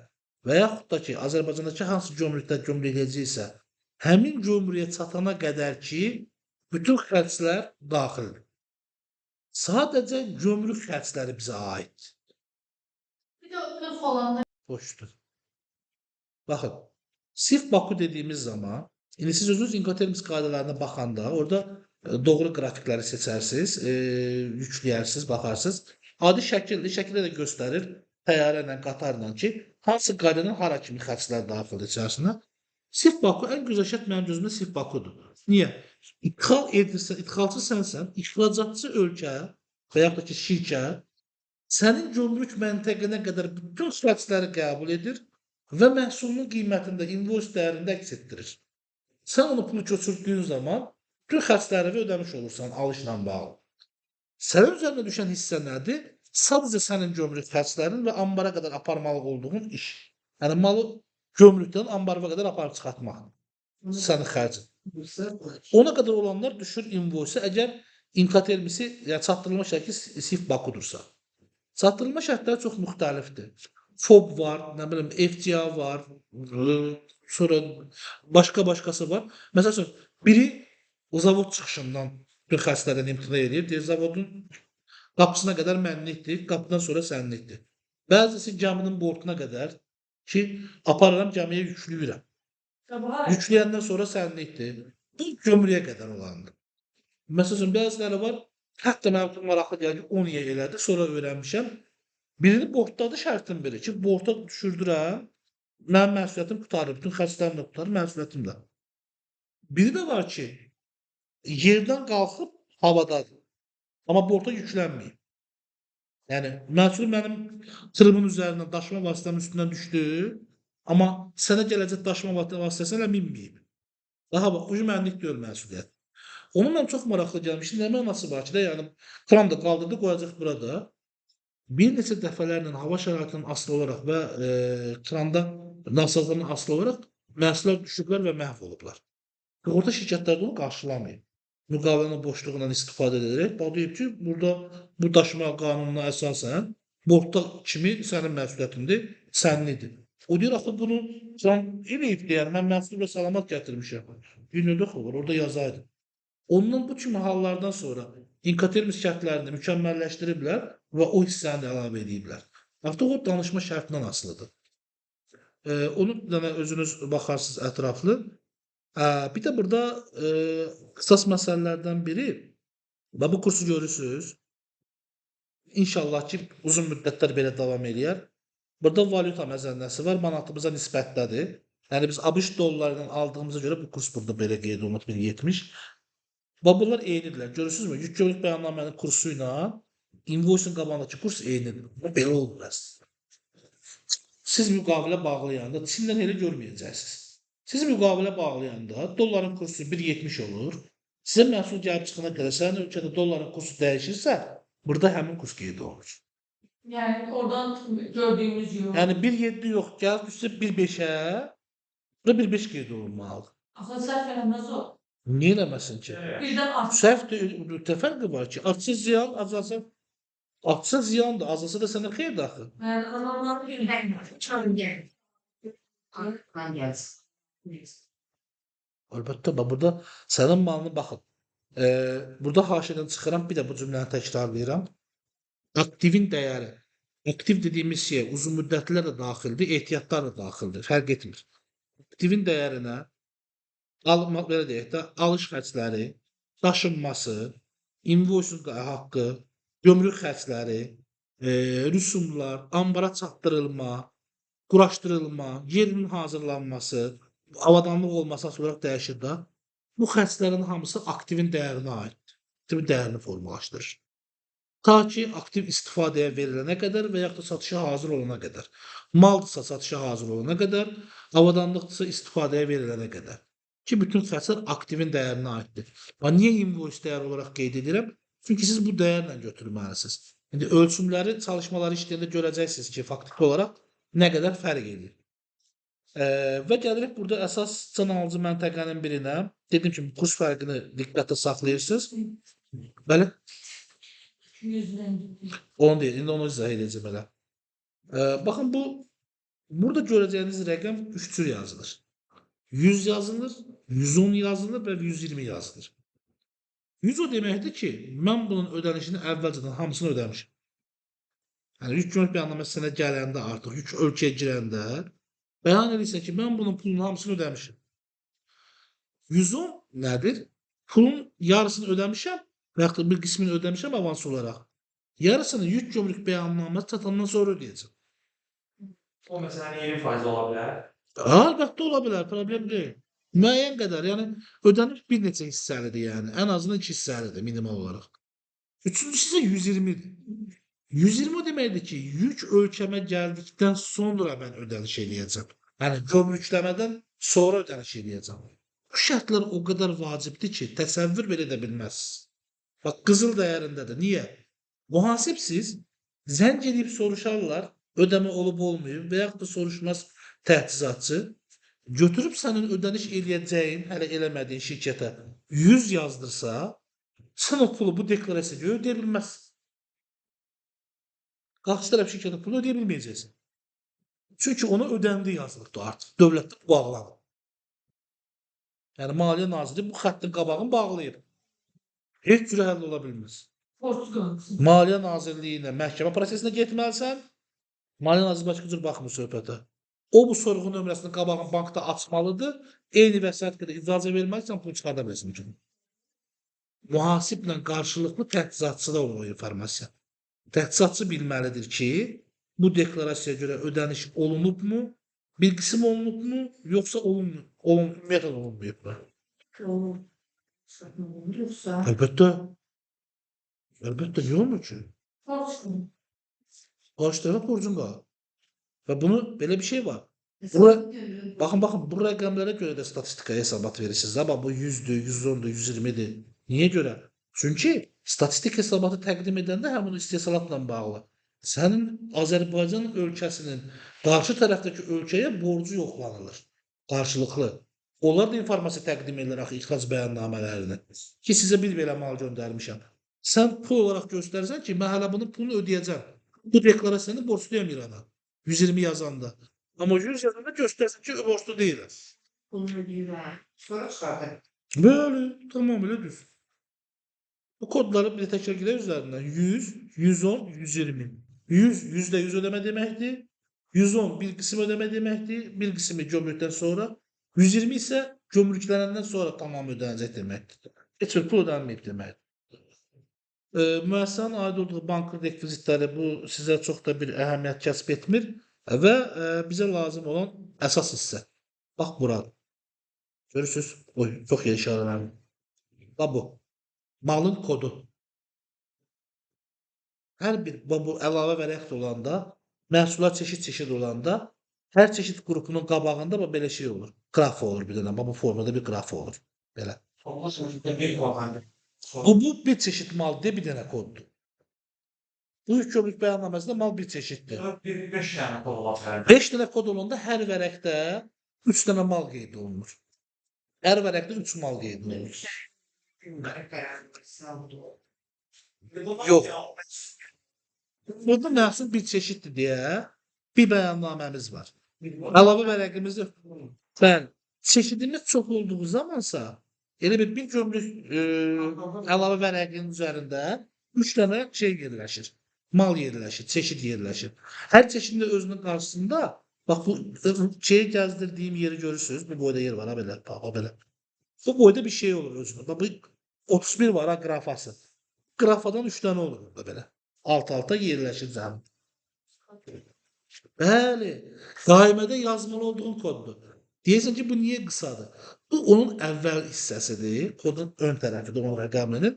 Speaker 1: və yaxud da ki, Azərbaycandakı hansı gömrükdə gömrüləcəksə, həmin gömrüyə çatana qədər ki, bütün xərclər daxildir. Sadəcə gömrük xərcləri bizə aiddir.
Speaker 3: Bir də ötürü falan
Speaker 1: Boşdur. Baxın, SIF Baku dediyimiz zaman, indi siz özünüz Incoterms qaydalarına baxanda, orada doğru qrafikləri seçərsiniz, yükləyərsiniz, baxarsınız. Adi şəkildə də göstərir, təyyarə ilə, qatarla ki, hansı qaydadan hara kimi xərclər daxildir içərisinə. SIF Baku ən gözəl şərt mənim gözümdə SIF Bakudur. Niyə? İdxal edirsən, idxalçı sənsən, ixracatçı ölkə və yaxud da ki, şirkət sənin gömrük məntəqənə qədər bütün xərcləri qəbul edir və məhsulunun qiymətində, invoice dəyərində əks etdirir. Sən onu pulu köçürdüyün zaman bütün xərcləri ödəmiş olursan alışla bağlı. Sənin üzərinə düşən hissə nədir? Sadəcə sənin gömrük xərclərin və ambara qədər aparmalı olduğun iş. Yəni malı gömrükdən ambara qədər aparıb çıxartmaq. Sənin xərcin. Ona qədər olanlar düşür invoice əgər Incoterms'i, yəni çatdırılma şərti SIF Bakudursa. Çatdırılma şərtləri çox müxtəlifdir. FOB var, nə bilim, FTA var, sonra başqası var. Məsəl üçün, biri zavod çıxışından bütün xərclərdən imtina edir. Deyir, zavodun qapısına qədər mənlikdir, qapıdan sonra sənlikdir. Bəzisi gəminin bortuna qədər ki, aparıram gəmiyə yüklüyürəm. Yükləyəndən sonra sənlikdir. Bu gömrüyə qədər olandır. Məsələn, bəziləri var, hətta mənim üçün maraqlı gəlir ki, 10 il elədi, sonra öyrənmişəm. Birini bortdadır şərtin biri ki, borta düşürdürəm, mənim məsuliyyətim qutarır, bütün xərclərim də qutarır, məsuliyyətim də. Biri də var ki, yerdən qalxıb havadadır, amma borta yüklənməyib. Yəni, məhsul mənim tırımın üzərindən, daşıma vasitəmin üstündən düşdü, amma sənə gələcək daşıma vasitəsinə minməyib. Daha bax, ucu mənlik deyil məsuliyyət. Onun mən çox maraqlı gəlmişdi. Nə mənası var ki, yəni kran da qaldırdı, qoyacaq burada. Bir neçə dəfələrlə hava şəraitinin asılı olaraq və kranda nasazlığının asılı olaraq məhsullar düşüblər və məhv olublar. Orta şirkətlər onu qarşılamayıb. Müqavilənin boşluğundan istifadə edərək, deyib ki, burada bu daşıma qanununa əsasən bortda kimi sənin məsuliyyətindir, sənlidir. O deyir, axı bunu sən eləyib deyər, mən məhsul və salamat gətirmişəm. Günlüdür xolur, orada yazaydı. Ondan bu kimi hallardan sonra Incoterms şərtlərini mükəmməlləşdiriblər və o hissəni də əlavə ediblər. Artıq o danışma şərtindən asılıdır. Onu bir dənə özünüz baxarsınız ətraflı. Bir də burada qisas məsələlərdən biri və bu kursu görürsünüz. İnşallah ki, uzun müddətlər belə davam eləyər. Burada valyuta məzənnəsi var, manatımıza nisbətdədir. Yəni biz ABŞ dollarından aldığımıza görə bu kurs burada belə qeyd olunub 1.70. Və bunlar eynidirlər. Görürsünüzmü? Yük gömrük bəyannamənin kursu ilə invoice-un qabağındakı kurs eynidir. Bu belə olmur əslində. Siz müqavilə bağlayanda Çindən elə görməyəcəksiniz. Siz müqavilə bağlayanda dolların kursu 1.70 olur. Sizə məhsul gəlib çıxana qədər sənin ölkədə dolların kursu dəyişirsə, burada həmin kurs qeyd olunur.
Speaker 3: Yani oradan gördüğümüz yol.
Speaker 1: Yəni 1.7 yox, gəlib düşsə 1.5-ə, burada 1.5 qeyd olunmalıdır.
Speaker 3: Aslında səhv eləməz o.
Speaker 1: Niyə eləməsin ki?
Speaker 3: Birdən artıq.
Speaker 1: Səhv təfərqi var ki, artsa ziyan, azalsa artsa ziyandır, azalsa da sənə xeyirdir axı.
Speaker 3: Yani adamlar birden çağırın gel.
Speaker 2: Aklına gelsin.
Speaker 1: Əlbəttə, bax burada sənin malını baxın. Burada haşiyadan çıxıram, bir də bu cümləni təkrarlayıram. Aktivin dəyəri. Aktiv dediyimiz şey uzun müddətlilər də daxildir, ehtiyatlar da daxildir, fərq etmir. Aktivin dəyərinə belə deyək də, alış xərcləri, daşınması, invoice haqqı, gömrük xərcləri, rüsumlar, ambara çatdırılma, quraşdırılma, yerinin hazırlanması, avadanlıq olması asılı olaraq dəyişir də. Bu xərclərin hamısı aktivin dəyərinə aiddir. Aktivin dəyərini formalaşdırır. Ta ki, aktiv istifadəyə verilənə qədər və yaxud da satışa hazır olana qədər. Maldırsa satışa hazır olana qədər, avadanlıqdırsa istifadəyə verilənə qədər. Ki, bütün xərclər aktivin dəyərinə aiddir. Niyə invoice dəyər olaraq qeyd edirəm? Çünki siz bu dəyərlə götürməlisiniz. İndi ölçümləri, çalışmaları işləyəndə görəcəksiniz ki, faktiki olaraq nə qədər fərq edir. Və gəlirik burada əsas can alıcı məntəqənin birinə. Dediyim kimi, kurs fərqini diqqətdə saxlayırsınız. Bəli?
Speaker 3: Yüzden.
Speaker 1: Onu deyil, indi onu izah edəcəm elə. Baxın, burada görəcəyiniz rəqəm 3 cür yazılır. 100 yazılır, 110 yazılır və 120 yazılır. 100 o deməkdir ki, mən bunun ödənişini əvvəlcədən hamısını ödəmişim. Yəni, yük gömrük bəyannaməsi sənə gələndə artıq, yük ölkəyə girəndə bəyan edirsə ki, mən bunun pulunun hamısını ödəmişim. 110 nədir? Pulun yarısını ödəmişəm və yaxud da bir qismini ödəmişəm avans olaraq. Yarısını yük gömrük bəyannaməsi çatandan sonra ödəyəcəm.
Speaker 4: O mesela yeni faiz olabilir.
Speaker 1: Əlbəttə ola bilər, problem deyil. Müəyyən qədər, yəni ödəniş bir neçə hissəlidir yəni. Ən azından 2 hissəlidir minimal olaraq. Üçüncüsü isə 120-dir. 120 o deməkdir ki, yük ölkəmə gəldikdən sonra mən ödəniş eləyəcəm. Yəni gömrükləmədən sonra ödəniş eləyəcəm. Bu şərtlər o qədər vacibdir ki, təsəvvür belə edə bilməzsiniz. Bax, qızıl dəyərindədir. Niyə? Mühasibsiz zəng edib soruşarlar, ödəmə olub olmayıb və yaxud da soruşmaz təchizatçı götürüb sənin ödəniş eləyəcəyin, hələ eləmədiyin şirkətə 100 yazdırsa, sən o pulu bu deklarasiyaya ödəyə bilməzsən. Qarşı tərəf şirkətə pulu ödəyə bilməyəcəksən. Çünki ona ödəndi yazılıbdır artıq. Dövlətdə bağlanıb. Yəni Maliyyə Naziri bu xəttin qabağını bağlayıb. Heç cürə həll ola bilməz.
Speaker 3: Borçlu qalmışsın.
Speaker 1: Maliyyə Nazirliyinə məhkəmə prosesinə getməlisən. Maliyyə Naziri başqa cür baxmır söhbətə. O bu sorğu nömrəsinin qabağını bankda açmalıdır. Eyni vəsait qədər icazə verməlisən, pul çıxarda bilirsən. Mühasiblə qarşılıqlı təchizatçıda olur o informasiya. Təchizatçı bilməlidir ki, bu deklarasiyaya görə ödəniş olunubmu, bir qism olunubmu, yoxsa ümumiyyətlə olunmayıbmı?
Speaker 2: Yoksa
Speaker 1: Əlbəttə. Əlbəttə, niyə olmur ki?
Speaker 3: Borçlu.
Speaker 1: Qarşı tərəf borcun var. Və bunu belə bir şey var.
Speaker 2: Bakın.
Speaker 1: Baxın, bu rəqəmlərə görə də statistikaya hesabat verirsiniz. Amma bu 100-dür, 110-dur, 120-dir. Niyə görə? Çünki statistik hesabatı təqdim edəndə həmin istehsalatla bağlı. Sənin Azərbaycan ölkəsinin qarşı tərəfdəki ölkəyə borcu yoxlanılır. Qarşılıqlı. Onlar da informasiya təqdim edirlər axı ixrac bəyannamələrini. Ki, sizə bir belə mal göndərmişəm. Sən pul olaraq göstərsən ki, mən hələ bunun pulunu ödəyəcəm. Bu deklarasiyanı borçluyam İrana. 120 yazanda. Amma 100 yazanda göstərsin ki, borçlu deyiləm.
Speaker 2: Bunu ödüyor. Sonra çıkardı.
Speaker 1: Böyle tamamıyla düz. Bu kodları bir de tekrar gider üzerinden. 100, 110, 120. 100, %100 ödeme demektir. 110 bir kısım ödeme demektir. Bir kısmı gömrükten sonra. 120 ise gömrüklenenden sonra tamam ödenecek demektir. Heç bir pul ödenmeyib deməkdir. Müəssisənin aid olduğu bank rekvizitləri bu sizə çox da bir əhəmiyyət kəsb etmir və bizə lazım olan əsas hissə. Bax bura. Görürsüz? Oy, çox yaxşı işarələrim. Bax bu. Malın kodu. Hər bir bu əlavə vərəq olanda, məhsullar çeşid-çeşid olanda, hər çeşid qrupunun qabağında bax belə şey olur. Qrafa olur bir dənə. Bax bu formada bir qrafa olur. Belə.
Speaker 4: Ondan sonra bir kullandı.
Speaker 1: Bu bir çeşid mal deyə bir dənə koddur. Bu yük gömrük bəyannaməsində mal bir çeşiddir.
Speaker 4: Bir 5 tane kol ola bilər.
Speaker 1: 5 dənə kod olanda hər vərəqdə 3 dənə mal qeyd olunur. Hər vərəqdə 3 mal qeyd olunur. Yox. Burada məhsul bir çeşiddir deyə bir bəyannaməmiz var. Əlavə vərəqimizdə bəli, çeşidimiz çox olduğu zamansa elə bir gömrük əlavə vərəqinin üzərində 3 dənə şey yerləşir. Mal yerləşir, çeşid yerləşir. Hər çeşidin də özünün qarşısında bax bu şeyi gəzdirdiyim yeri görürsünüz. Bu boyda yer var ha belə, bax belə. Bu boyda bir şey olur özünün. Bax bu 31 var ha qrafası. Qrafadan 3 dənə olur burada belə. Alt-alta yerləşir cəmi. Bəli, qaimədə yazmalı olduğun koddur. Deyirsən ki, bu niyə qısadır? Bu onun əvvəl hissəsidir, kodun ön tərəfidir, onun rəqəminin.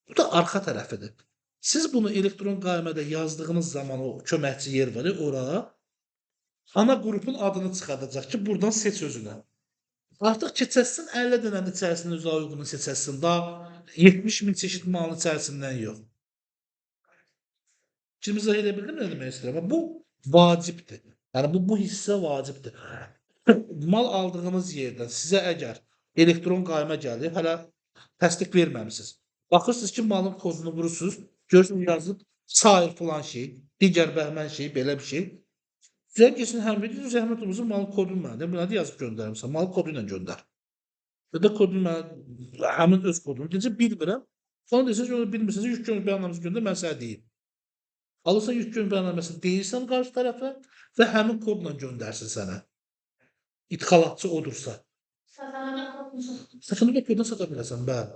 Speaker 1: Bu da arxa tərəfidir. Siz bunu elektron qaimədə yazdığınız zaman o köməkçi yer var, ora ana qrupun adını çıxardacaq ki, buradan seç özünə. Artıq keçəsən 50 dənənin içərisindən özünə uyğunu seçəsən, daha 70 min çeşid malın içərisindən yox. Şimdi izah edə bildim nə demək istəyirəm? Bu vacibdir. Yəni bu hissə vacibdir. Mal aldığınız yerdən sizə əgər elektron qaymə gəlir, hələ təsdiq verməmisiniz. Baxırsınız ki, malın kodunu vurursunuz, görürsünüz yazılıb sair filan şey, digər bəhmən şey, belə bir şey. Sizə keçin həm bir zəhmət olmasa malın kodunu mənə, buna da yazıb göndərmişsən, malın kodu ilə göndər. Ya da kodunu mənə, həmin öz kodunu, necə bilmirəm. Sonra desəz ki, onu bilmirsiniz, yük gömrük bəyannaməsini göndər, mən sənə deyim. Alırsan yük gömrük bəyannaməsini deyirsən qarşı tərəfə və həmin kodla göndərsin sənə. İdxalatçı odursa. Satını da koddan sata biləsən, bəli.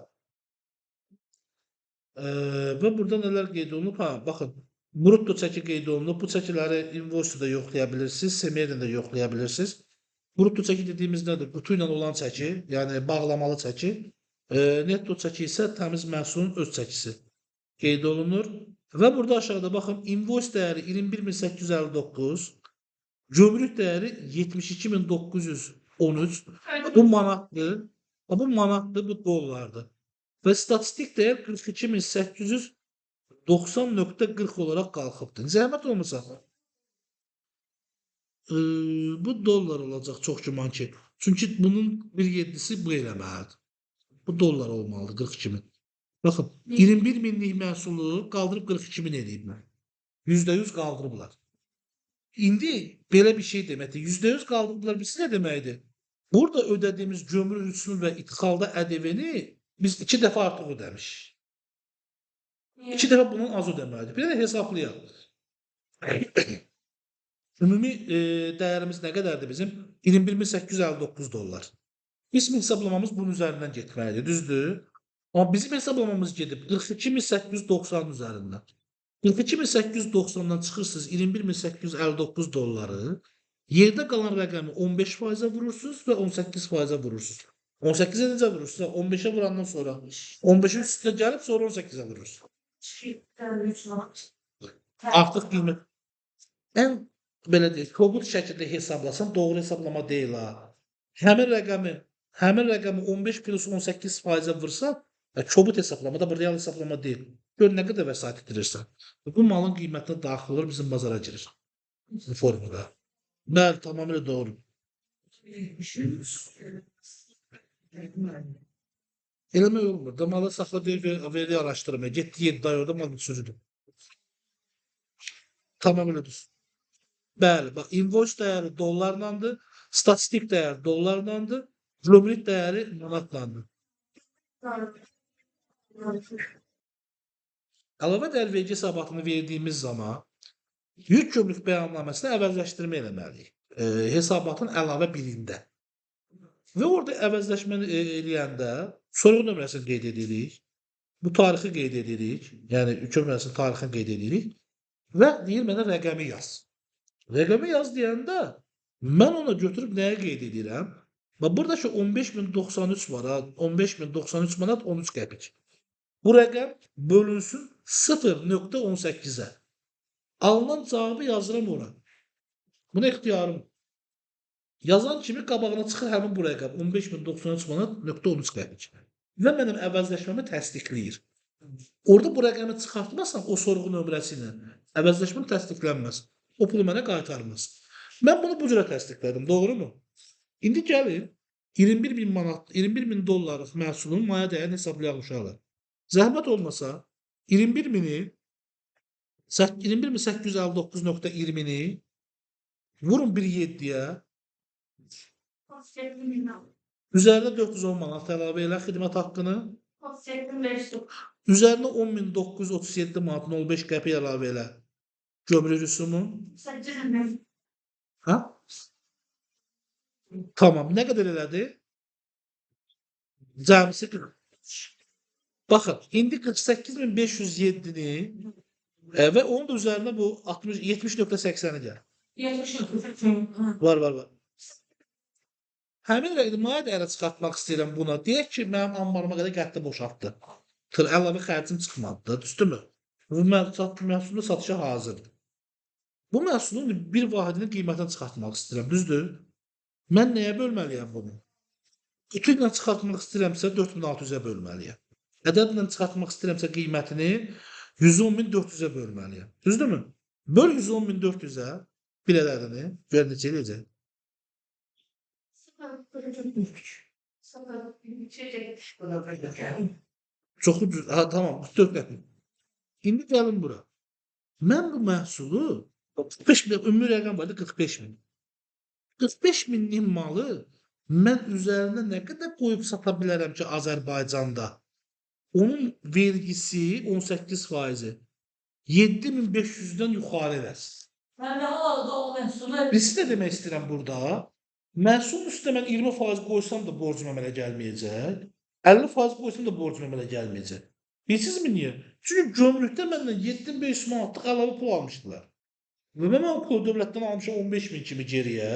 Speaker 1: Və burada nələr qeyd olunub? Ha, baxın, brutto çəki qeyd olunub. Bu çəkiləri invoice-da yoxlaya bilirsiniz, Semerdə də yoxlaya bilirsiniz. Brutto çəki dediyimiz nədir? Qutu ilə olan çəki, yəni bağlamalı çəki. Netto çəki isə təmiz məhsulun öz çəkisi qeyd olunur. Və burada aşağıda baxın, invoice dəyəri 21859, gömrük dəyəri 72913. Bu manatdır. Bu manatdır, bu dollardır. Və statistik dəyər 42890.40 olaraq qalxıbdır. Zəhmət olmasa bu dollar olacaq çox güman ki. Çünki bunun 1/7-si bu eləməlidir. Bu dollar olmalıdır 42.000. Baxın, 21 minlik məhsulu qaldırıb 42.000 eləyiblər. %100 qaldırıblar. İndi belə bir şey deməkdir. %100 qaldırıblar, bilirsiz nə deməkdir? Burada ödədiyimiz gömrük rüsumu və idxalda ƏDV-ni biz 2 dəfə artıq ödəmişik. 2 dəfə bunun az ödəməlidir. Bir də hesablayaq. Ümumi dəyərimiz nə qədərdir bizim? 21.859 dollar. Bizim hesablamamız bunun üzərindən getməlidir, düzdür? Amma bizim hesablamamız gedib 42.890 üzərindən. 42.890-dan çıxırsınız 21.859 dolları, yerdə qalan rəqəmi 15%-ə vurursunuz və 18%-ə vurursunuz. 18-ə necə vurursunuz? 15-ə vurandan sonra 15-in üstünə gəlib sonra 18-ə vurursunuz. Artıq qiymət. Ən belə deyək, kobud şəkildə hesablasan doğru hesablama deyil ha. Həmin rəqəmi 15 plus 18%-ə vursan, kobud hesablamada bu real hesablama deyil. Gör nə qədər vəsait itirirsən. Bu malın qiymətinə daxil olur, bizim bazara girir. Bu formada. Bəli, tamamilə doğru. Eləmək olmur. Da malı saxla deyil, veri araşdırmaya. Getdi 7 ay orada mal sürüdür. Tamamilə düz. Bəli, bax, invoice dəyəri dollarlandır, statistik dəyər dollarlandır, gömrük dəyəri manatlandır. Əlavə dəyər vergi hesabatını verdiyimiz zaman yük gömrük bəyannaməsini əvəzləşdirmə eləməliyik. Hesabatın əlavə birində. Və orada əvəzləşməni eləyəndə sorğu nömrəsini qeyd edirik. Bu tarixi qeyd edirik. Yəni yük nömrəsinin tarixini qeyd edirik və deyir mənə rəqəmi yaz. Rəqəmi yaz deyəndə mən ona götürüb nəyə qeyd edirəm? Və buradakı 15.093 var ha, 15.093 manat 13 qəpik. Bu rəqəm bölünsün 0.18-ə. Alınan cavabı yazıram ora. Buna ixtiyarım. Yazan kimi qabağına çıxır həmin bu rəqəm 15.093 manat .13 qəpik. Və mənim əvəzləşməmi təsdiqləyir. Orada bu rəqəmi çıxartmasam o sorğu nömrəsi ilə əvəzləşməm təsdiqlənməz. O pulu mənə qaytarmaz. Mən bunu bu cürə təsdiqlədim, doğrumu? İndi gəlin 21.000 manat, 21.000 dollarlıq məhsulun maya dəyərini hesablayaq uşaqlar. Zəhmət olmasa 21.000-i 21.859.20-ni vurun bir 7-yə, üzərinə 410 manat əlavə elə xidmət haqqını, üzərinə 10.937 manat 05 qəpik əlavə elə gömrük rüsumu. Ha? Tamam. Nə qədər elədi? Cəmisi 40. Baxın, indi 48.507-ni və onun da üzərinə bu 70.80-i gəl. Var. Həmin rəqəmi maya dəyərə çıxartmaq istəyirəm buna. Deyək ki, mənim ambarıma qədər qətti boşaltdı. Əlavə xərcim çıxmadı, düzdürmü? Bu məhsulun satışa hazırdır. Bu məhsulun bir vahidinin qiymətini çıxartmaq istəyirəm, düzdür? Mən nəyə bölməliyəm bunu? Ütü ilə çıxartmaq istəyirəmsə 4600-ə bölməliyəm. Ədədlə çıxartmaq istəyirəmsə qiymətini 110.400-ə bölməliyəm. Düzdürmü? Böl 110.400-ə bir ədədini, gör necə eləyəcək? Çoxu düz. Ha, tamam, 4 qəpik. İndi gəlin bura. Mən bu məhsulu 45.000, ümumi rəqəm var da 45.000. 45.000-lik malı mən üzərinə nə qədər qoyub sata bilərəm ki, Azərbaycanda? Onun vergisi 18%. 7.500-dən yuxarı eləsin.
Speaker 3: Mən də halda o məhsulu
Speaker 1: Birisi də demək istəyirəm burada. Məhsulun üstə mən 20% qoysam da borcum əmələ gəlməyəcək. 50% qoysam da borcum əmələ gəlməyəcək. Bilirsizmi niyə? Çünki gömrükdə məndən 7.500 manatlıq əlavə pul almışdılar. Və mən o pulu dövlətdən almışam 15.000 kimi geriyə.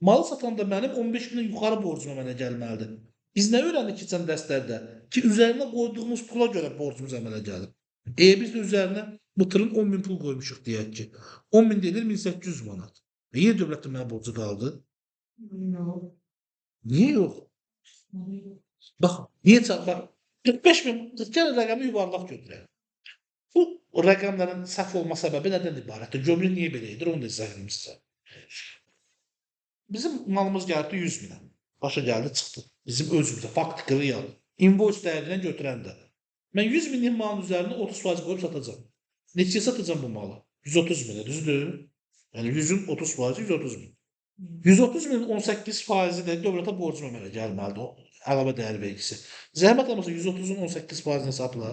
Speaker 1: Malı satanda mənim 15.000-dən yuxarı borcum əmələ gəlməlidir. Biz nə öyrəndik keçən dərslərdə? Ki, üzərinə qoyduğumuz pula görə borcumuz əmələ gəlir. Biz də üzərinə bu tırın 10.000 pul qoymuşuq deyək ki. 10.000 deyilir 1800 manat. Niyə dövlətdə mənə borcu qaldı? Niyə yox? Bax, niyə bax, 45.000 gəlin rəqəmi yuvarlaq götürək. Bu rəqəmlərin səhv olma səbəbi nədən ibarətdir? Gömrük niyə belə edir? Onu da izah edim sizə. Bizim malımız gəldi 100.000-ə. Başa gəldi, çıxdı. Bizim özümüzə, faktiki real. Invoice dəyərindən götürəndə. Mən 100.000-lik malın üzərinə 30% qoyub satacağım. Neçəyə satacağım bu malı? 130.000-ə, düzdür? Yəni 100-ün 30%, 130.000. 130.000-in 18%-i də dövlətə borcum əmələ gəlməlidir. O əlavə dəyər vergisi. Zəhmət olmasa 130-un 18%-ni hesabla.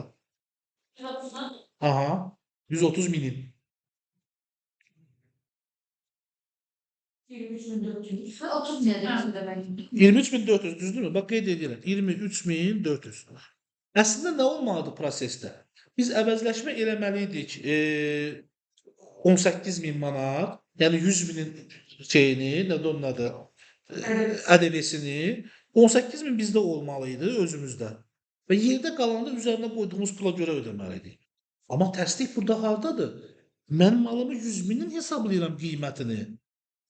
Speaker 1: Aha, 130.000-in. 23.400 düzdürmü? Bax qeyd edirəm. 23.400. Əslində nə olmalıdır prosesdə? Biz əvəzləşmə eləməliydik 18.000 manat, yəni 100.000-in şeyini, nədir onun adı, ədəvəsini 18.000 bizdə olmalıydı özümüzdə. Və yerdə qalanda üzərinə qoyduğumuz pula görə ödəməliydik. Amma təsdiq burada hardadır? Mən malımı 100.000-in hesablayıram qiymətini.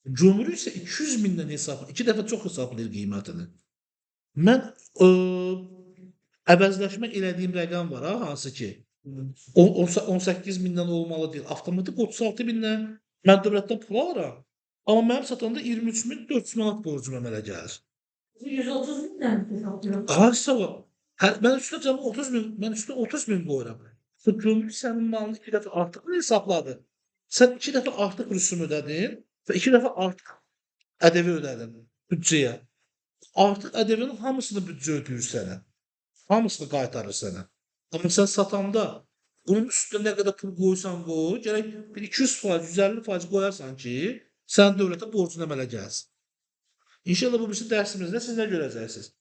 Speaker 1: Gömrük isə 200.000-dən hesablayır. 2 dəfə çox hesablayır qiymətini. Mən əvəzləşmə elədiyim rəqəm var, hansı ki 18.000-dən olmalı deyil. Avtomatik 36.000-dən mən dövlətdən pul alıram. Amma mənim satanda 23.400 manat borcum əmələ gəlir.
Speaker 3: 130.000-dən hesablayıram.
Speaker 1: Haçsa var. Mən üstünə cəmi 30.000 qoyuram. Gömrük sənin malını 2 dəfə artıq hesabladı. Sən 2 dəfə artıq rüsum ödədin və 2 dəfə artıq ədəvi ödədin büdcəyə. Artıq ədəvinin hamısını büdcə ödəyir sənə. Hamısını qaytarır sənə. Amma sən satanda bunun üstünə nə qədər pul qoysan qoy, gərək bir 200%, 150% qoyarsan ki, sən dövlətə borcun əmələ gəlsin. İnşallah bu birisi dərsimizdə siz nə görəcəksiniz?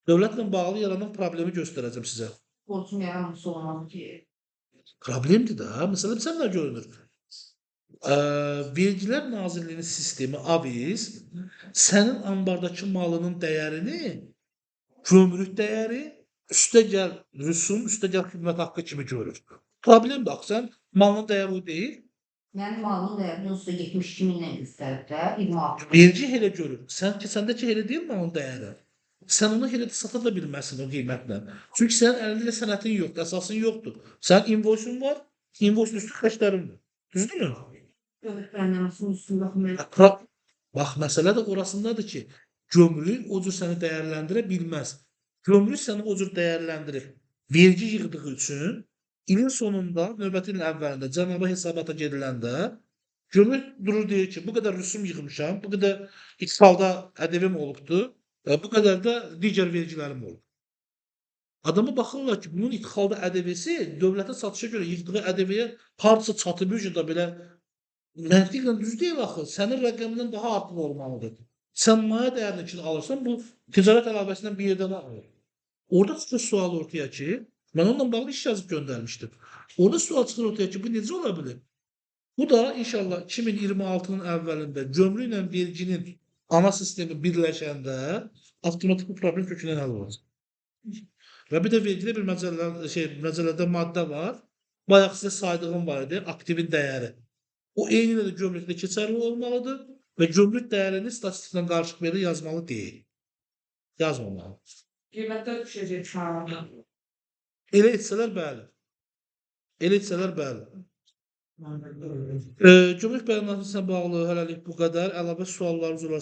Speaker 1: Dövlətlə bağlı yaranan problemi göstərəcəm sizə.
Speaker 2: Borcun yaranması olmalı ki.
Speaker 1: Problemdir də. Məsələn, sən nə görünür? Vergilər Nazirliyinin sistemi AVIS sənin ambardakı malının dəyərini gömrük dəyəri, üstəgəl rüsum, üstəgəl xidmət haqqı kimi görür. Problemdir axı, sən malının dəyəri o deyil.
Speaker 2: Mənim malımın dəyərini onsuz da 72 minlə göstərib də 26.
Speaker 1: Vergi elə görür. Səndəki elə deyil malın dəyəri. Sən onu elə də sata da bilməzsən o qiymətlə. Çünki sənin əlində sənədin yoxdur, əsasın yoxdur. Sənin invoisun var, invoisun üstü xərclərin var. Düzdürmü?
Speaker 2: Dövlət bəyannaməsinin üstündə baxmayın.
Speaker 1: Bax, məsələ də orasındadır ki, gömrük o cür səni dəyərləndirə bilməz. Gömrük səni o cür dəyərləndirib vergi yığdığı üçün ilin sonunda, növbəti ilin əvvəlində cəmaba hesabata gediləndə gömrük durur deyir ki, bu qədər rüsum yığmışam, bu qədər ixalda ədəvim olubdur, bu qədər də digər vergilərim olub. Adama baxırlar ki, bunun ixalda ədəvəsi dövlətə satışa görə yığdığı ədəvəyə hardasa çatıb da belə məntiqlə düz deyil axı. Sənin rəqəmindən daha artıq olmalıdır. Sən maya dəyərini ki alırsan, bu ticarət əlavəsindən bir yerdən alır. Orada çıxır sual ortaya ki, mən onunla bağlı iş yazıb göndərmişdim. Orada sual çıxır ortaya ki, bu necə ola bilir? Bu da inşallah 2026-nın əvvəlində gömrük ilə verginin ana sistemi birləşəndə avtomatik bu problem kökündən həll olacaq. Və bir də vergidə bir məcəllədə maddə var. Bayaq sizə saydığım var idi, aktivin dəyəri. O eyni də gömrükdə keçərli olmalıdır və gömrük dəyərini statistiklə qarışıq yerdə yazmalı deyil. Yazmamalı.
Speaker 2: Qiymətlər düşəcək şu an.
Speaker 1: Elə etsələr bəli. Elə etsələr bəli. Gömrük bəyannaməsilə bağlı hələlik bu qədər. Əlavə suallarınız olarsa